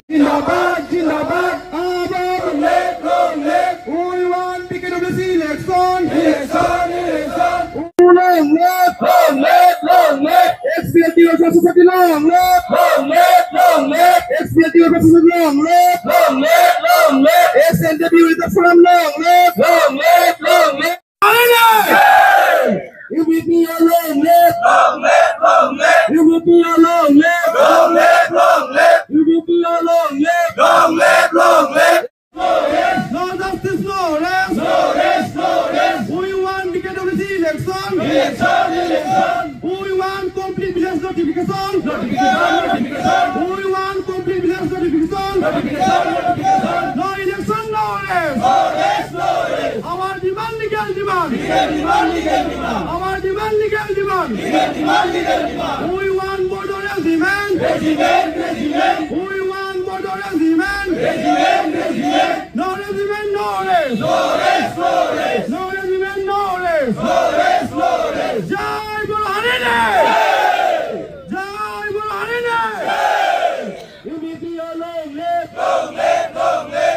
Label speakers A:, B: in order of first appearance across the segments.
A: Jindabad, Jindabad, long live, we want PKWC election, long live, SPLT versus society, long live, SPLT versus long live, SNW with the from long live, you will be alone, you will be alone, you will be alone, long live. No justice, no rest. We want PKWC election. We want complete business notification. We want complete business notification. No election, no rest. Our demand, legal demand. Our demand, legal demand. We want border demand. We want border demand. No regiment, no rest. No regiment, no rest. Jai Bolo Harine. Jai Bolo Harine. You will be alone,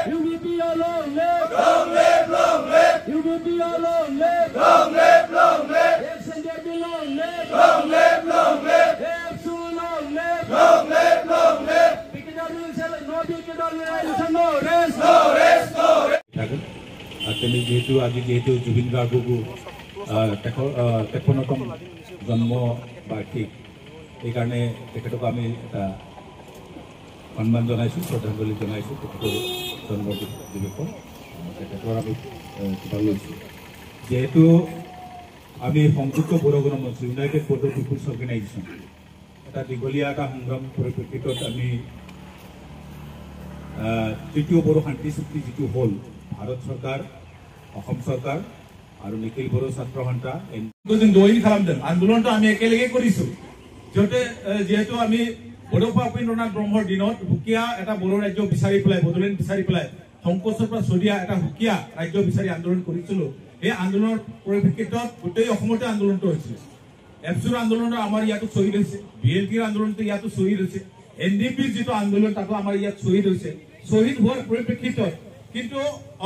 A: you will be alone, you will be alone, SNW long live, Epsu long live, PKW no PKW no rest.
B: Actually, যেহেতু জুবিন গাৰ্গকো 53তম জন্ম বাৰ্ষিক এইকাৰণে তেখেতক আমি এটা সন্মান জনাইছোঁ, শ্ৰদ্ধাঞ্জলি জনাইছোঁ। তেখেতৰ জন্ম দিৱসত তেখেতৰ আমি কিবা লৈছোঁ। যেহেতু আমি সংযুক্ত বড়ো গণমঞ্চ ইউনাইটেড বড়ো পিপুলছ অৰ্গেনাইজেশ্যন এটা দীঘলীয়া এটা সংগ্ৰাম পৰিপ্ৰেক্ষিতত আমি তৃতীয় বড়ো শান্তি চুক্তি যিটো হ'ল ভাৰত চৰকাৰ, অসম চৰকাৰ আৰু নিখিল বড়ো ছাত্ৰ সন্থা জইন খালামদों আন্দোলনটো আমি একেলগে কৰিছোঁ। যেহেতু আমি বড়োফা উপেন্দ্ৰনাথ ব্ৰহ্মৰ দিনত সুকীয়া এটা বড়ো ৰাজ্য বিচাৰি পেলাই, বড়োলেণ্ড বিচাৰি পেলাই সংকোচৰ পৰা চলিয়া এটা সুকীয়া ৰাজ্য বিচাৰি আন্দোলন কৰিছিলোঁ। এই আন্দোলনৰ পৰিপ্ৰেক্ষিতত গোটেই অসমতে আন্দোলনটো হৈছিল। এপছুৰ আন্দোলনৰ আমাৰ ইয়াতো শ্বহীদ হৈছে, BLTৰ আন্দোলনটো ইয়াতো শ্বহীদ হৈছে, NDPৰ যিটো আন্দোলন তাতো আমাৰ ইয়াত শ্বহীদ হৈছে। শ্বহীদ হোৱাৰ পৰিপ্ৰেক্ষিতত কিন্তু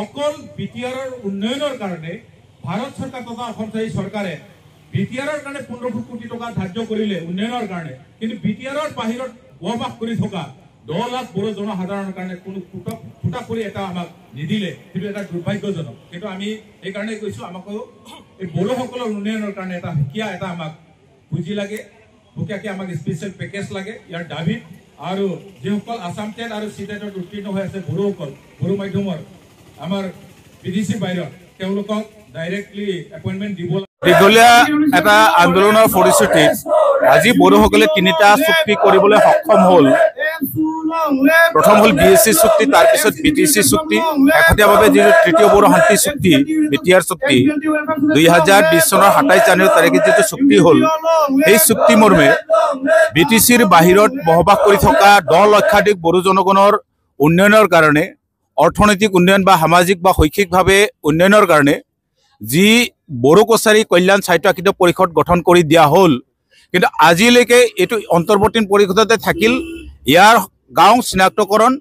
B: অকল BTRৰ উন্নয়নৰ কাৰণে ভাৰত চৰকাৰ তথা অসম চৰকাৰে BTRৰ কাৰণে 1500 কোটি টকা ধাৰ্য কৰিলে উন্নয়নৰ কাৰণে, কিন্তু BTRৰ বাহিৰত বসবাস কৰি থকা 10 লাখ বড়ো জনসাধাৰণৰ কাৰণে কোনো ফুটা কৰি এটা আমাক নিদিলে। কিন্তু এটা দুৰ্ভাগ্যজনক। কিন্তু আমি এইকাৰণে কৈছোঁ আমাকো এই বড়োসকলৰ উন্নয়নৰ কাৰণে এটা সুকীয়া এটা আমাক পুঁজি লাগে, সুকীয়াকৈ আমাক স্পেচিয়েল পেকেজ লাগে। ইয়াৰ দাবীত আৰু যিসকল আসাম টেট আৰু চিটেটত উত্তীৰ্ণ হৈ আছে বড়োসকল, বড়ো মাধ্যমৰ আমাৰ বিদেশী বাহিৰত তেওঁলোকক ডাইৰেক্টলি এপইণ্টমেণ্ট দিব।
C: দীঘলীয়া এটা আন্দোলনৰ ফলশ্ৰুতিত আজি বড়োসকলে 3টা চুক্তি কৰিবলৈ সক্ষম হ'ল। প্ৰথম হ'ল BSC চুক্তি, তাৰপিছত BTC চুক্তি, শেহতীয়াভাৱে যিটো তৃতীয় বড়ো শান্তি চুক্তি BTR চুক্তি 2020 চনৰ 27 জানুৱাৰী তাৰিখে যিটো চুক্তি হ'ল, সেই চুক্তি মৰ্মে BTCৰ বাহিৰত বসবাস কৰি থকা 10 লক্ষাধিক বড়ো জনগণৰ উন্নয়নৰ কাৰণে, অৰ্থনৈতিক উন্নয়ন বা সামাজিক বা শৈক্ষিকভাৱে উন্নয়নৰ কাৰণে যি বড়ো কছাৰী কল্যাণ স্বায়ত্তশাসিত পৰিষদ গঠন কৰি দিয়া হ'ল। কিন্তু আজিলৈকে এইটো অন্তৰ্বৰ্তীন পৰিষদতে থাকিল। ইয়াৰ গাঁও চিনাক্তকৰণ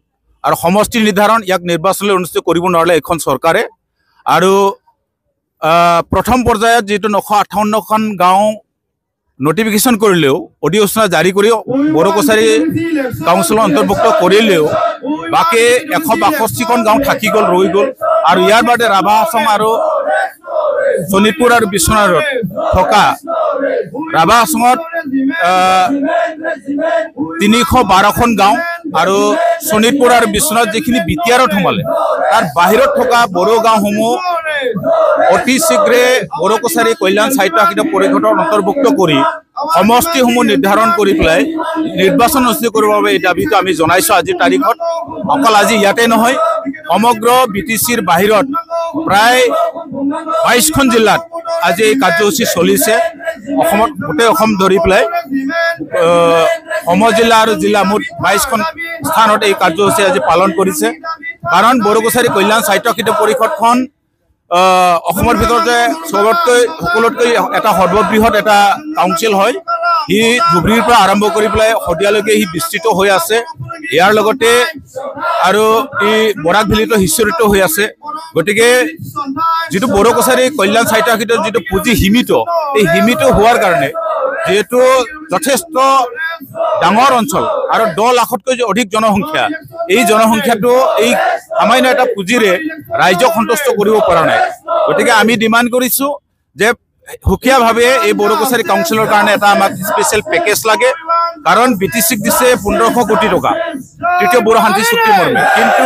C: আৰু সমষ্টি নিৰ্ধাৰণ ইয়াক নিৰ্বাচনলৈ অনুষ্ঠিত কৰিব নোৱাৰিলে এখন চৰকাৰে। আৰু প্ৰথম পৰ্যায়ত যিটো 958খন গাঁও নটিফিকেশ্যন কৰিলেও, অধিসূচনা জাৰি কৰি বড়ো কছাৰী কাউন্সিলৰ অন্তৰ্ভুক্ত কৰিলেও বাকী 162খন গাঁও থাকি গ'ল, ৰৈ গ'ল। আৰু ইয়াৰ বাদে ৰাভা আসাম আৰু শোণিতপুৰ আৰু বিশ্বনাথত থকা ৰাভা আসামত 312খন গাঁও আৰু শোণিতপুৰ আৰু বিশ্বনাথ যিখিনি BTRত সোমালে তাৰ বাহিৰত থকা বড়ো গাঁওসমূহ অতি শীঘ্ৰে বড়ো কছাৰী কল্যাণ স্বায়ত্তশাসিত পৰিষদৰ অন্তৰ্ভুক্ত কৰি সমষ্টিসমূহ নিৰ্ধাৰণ কৰি পেলাই নিৰ্বাচন অনুষ্ঠিত কৰিবৰ বাবে এই দাবীটো আমি জনাইছোঁ আজিৰ তাৰিখত। অকল আজি ইয়াতে নহয়, সমগ্ৰ BTCৰ বাহিৰত প্ৰায় 22খন জিলাত আজি এই কাৰ্যসূচী চলিছে অসমত গোটেই অসম ধৰি পেলাই জিলা আৰু জিলা মুঠ 22খন স্থানত এই কাৰ্যসূচী আজি পালন কৰিছে কাৰণ বড়ো কছাৰী কল্যাণ সাহিত্যকৃত পৰিষদখন অসমৰ ভিতৰতে সকলোতকৈ এটা সৰ্ববৃহৎ এটা কাউন্সিল হয় ই ধুবুৰীৰ পৰা আৰম্ভ কৰি পেলাই শদিয়ালৈকে ই বিস্তৃত হৈ আছে ইয়াৰ লগতে আৰু ই বৰাক ভেলীতো হিস্সৰিত হৈ আছে গতিকে যেটো বড়ো কছাৰী কল্যাণ সাহিত্যকৃত যেটো পুঁজি সীমিত এই সীমিত হোৱাৰ কাৰণে যেটো যথেষ্ট ডাঙৰ অঞ্চল আৰু 10 লাখতকৈ অধিক জনসংখ্যা এই জনসংখ্যাটো এই সামান্য এটা পুঁজিৰে ৰাজ্যক সন্তুষ্ট কৰিব পৰা নাই গতিকে আমি ডিমান্ড কৰিছো যে হুকিয়াভাৱে এই বড়ো কছাৰী কাউন্সিলৰ কাৰণে এটা আমাক স্পেশাল পেকেজ লাগে কাৰণ বিটিসিক দিছে 1500 কোটি টকা তৃতীয় বড়ো শান্তি চুক্তি মৰ্মে কিন্তু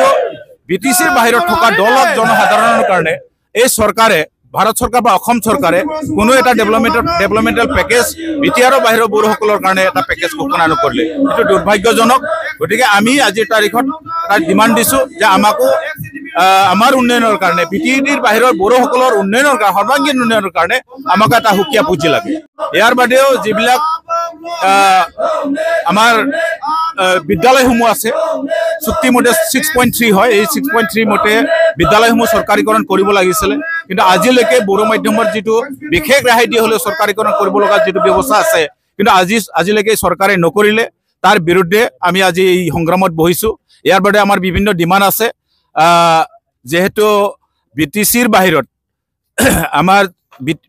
C: বিটিসিৰ বাহিৰত থকা 10 লাখ জনসাধাৰণৰ কাৰণে এই চৰকাৰে ভাৰত চৰকাৰ বা অসম চৰকাৰে কোনো এটা ডেভেলপমেন্টাল পেকেজ বিটিআৰৰ বাহিৰৰ বড়োসকলৰ কাৰণে এটা পেকেজ ঘোষণা নকৰিলে এটো দুৰ্ভাগ্যজনক গতিকে আমি আজিৰ তাৰিখত এটা ডিমান্ড দিছো যে আমাকো আমাৰ উন্নয়নৰ কাৰণে বিটিআৰৰ বাহিৰৰ বড়োসকলৰ উন্নয়নৰ কাৰণে সৰ্বাংগীন উন্নয়নৰ কাৰণে আমাক এটা হুকিয়া পুঁজি লাগে ইয়াৰ বাদেও যিবিলাক আমাৰ বিদ্যালয়সমূহ আছে চুক্তি মতে 6.3 হয় এই 6.3 মতে বিদ্যালয়সমূহ চৰকাৰীকৰণ কৰিব লাগিছিল কিন্তু আজিলৈকে বড়ো মাধ্যমৰ যেটো বিশেষ ৰেহাই দি হলে চৰকাৰীকৰণ কৰিব লগা যেটো ব্যৱস্থা আছে কিন্তু আজিলৈকে চৰকাৰে নকৰিলে তাৰ বিৰুদ্ধে আমি আজি এই সংগ্ৰামত বহিছো ইয়াৰ বাদে আমাৰ বিভিন্ন ডিমান্ড আছে যেহেতু বিটিসিৰ বাহিৰত আমাৰ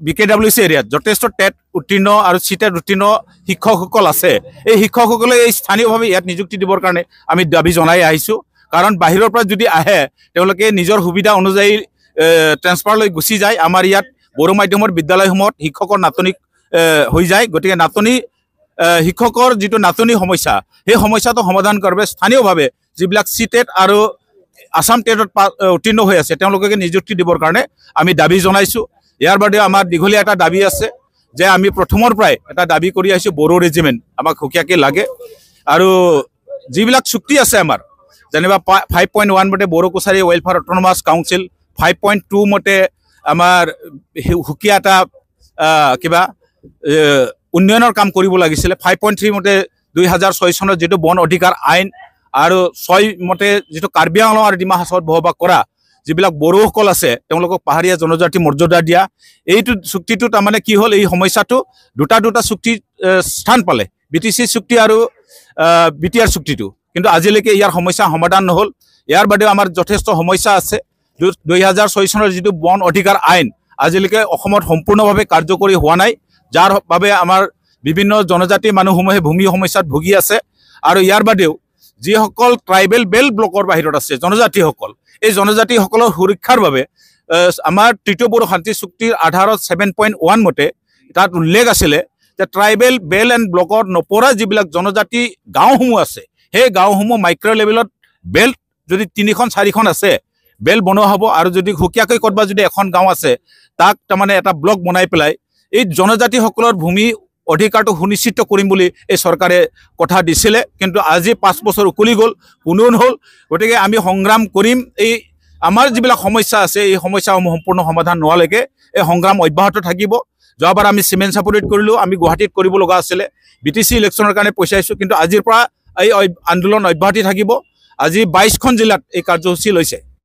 C: বিকেডব্লিউসি এৰিয়াত যথেষ্ট টেট উত্তীৰ্ণ আৰু সিটেট উত্তীৰ্ণ শিক্ষকসকল আছে এই শিক্ষকসকলে এই স্থানীয়ভাৱে ইয়াত নিযুক্তি দিবৰ কাৰণে আমি দাবী জনাই আহিছো কাৰণ বাহিৰৰ পৰা যদি আহে তেওঁলোকে নিজৰ সুবিধা অনুযায়ী ট্ৰান্সফাৰ লৈ গুচি যায় আমাৰ ইয়াত বড়ো মাধ্যমৰ বিদ্যালয়সমূহত শিক্ষকৰ নাটনি হৈ যায় গতিকে নাটনি শিক্ষকৰ যেটো নাটনি সমস্যা এই সমস্যাটো সমাধান কৰিব স্থানীয়ভাৱে যিবিলাক সিটেট আৰু আসাম টেটত উত্তীৰ্ণ হৈ আছে তেওঁলোকে নিযুক্তি দিবৰ কাৰণে আমি দাবী জনাইছো ইয়াৰ বাদে আমাৰ দীঘলীয়া এটা দাবী আছে যে আমি প্ৰথমৰ পৰাই এটা দাবী কৰি আহিছো বড়ো ৰেজিমেন্ট আমাক হুকিয়াকে লাগে আৰু যিবিলাক চুক্তি আছে আমাৰ যেনিবা 5.1 মতে Bodo Kachari welfare autonomous council 5.2 মতে আমাৰ হুকিয়া এটা কিবা উন্নয়নৰ কাম কৰিব লাগিছিল 5.3 মতে 2006 চনত যেটো বন অধিকাৰ আইন আৰু 6 মতে যেটো কাৰ্বি আংলং আৰু ডিমা হাছাওত বহবাস কৰা যিবিলাক বড়োসকল আছে তেওঁলোকক পাহাৰীয়া জনজাতি মৰ্যাদা দিয়া এইটো চুক্তিটো তাৰমানে কি হ'ল এই সমস্যাটো দুটা চুক্তি স্থান পালে বিটিসি চুক্তি আৰু বিটিআৰ চুক্তিটো কিন্তু আজিলৈকে ইয়াৰ সমস্যা সমাধান নহল ইয়াৰ বাদেও আমাৰ যথেষ্ট সমস্যা আছে 2006 চনৰ যেটো বন অধিকাৰ আইন আজিলৈকে অসমত সম্পূৰ্ণভাৱে কাৰ্যকৰী হোৱা নাই যাৰ বাবে আমাৰ বিভিন্ন জনজাতি মানুহসমূহে ভূমি সমস্যাত ভুগি আছে আৰু ইয়াৰ বাদেও যিসকল ট্ৰাইবেল বেল ব্লকৰ বাহিৰত আছে জনজাতিসকল এই জনজাতিসকলৰ সুৰক্ষাৰ বাবে আমাৰ তৃতীয় বড়ো শান্তি চুক্তিৰ আধাৰত 7.1 মতে তাত উল্লেখ আছিলে যে ট্ৰাইবেল বেল এণ্ড ব্লকৰ নপৰা যিবিলাক জনজাতি গাঁওসমূহ আছে সেই গাঁওসমূহ মাইক্ৰ লেভেলত বেল যদি 3খন 4খন আছে বেল বনোৱা হ'ব আৰু যদি হুকিয়াকৈ কৰবা যদি এখন গাঁও আছে তাক তাৰমানে এটা ব্লক বনাই পেলাই এই জনজাতিসকলৰ ভূমি অধিকাৰটো সুনিশ্চিত কৰিম বুলি এই চৰকাৰে কথা দিছিলে কিন্তু আজি 5 বছৰ উকলি গ'ল কোনো নহল গতিকে আমি সংগ্ৰাম কৰিম এই আমাৰ যিবিলাক সমস্যা আছে এই সমস্যাসমূহ সম্পূৰ্ণ সমাধান নোৱালৈকে এই সংগ্ৰাম অব্যাহত থাকিব যোৱাবাৰ আমি সিমেন্ট সাপোৰ্ট কৰিলো আমি গুৱাহাটীত কৰিব লগা আছিল বিটিসি ইলেকশ্যনৰ কাৰণে পইচাইছো কিন্তু আজিৰ পৰা এই আন্দোলন অব্যাহত থাকিব আজি 22খন জিলাত এই কাৰ্যসূচী লৈছে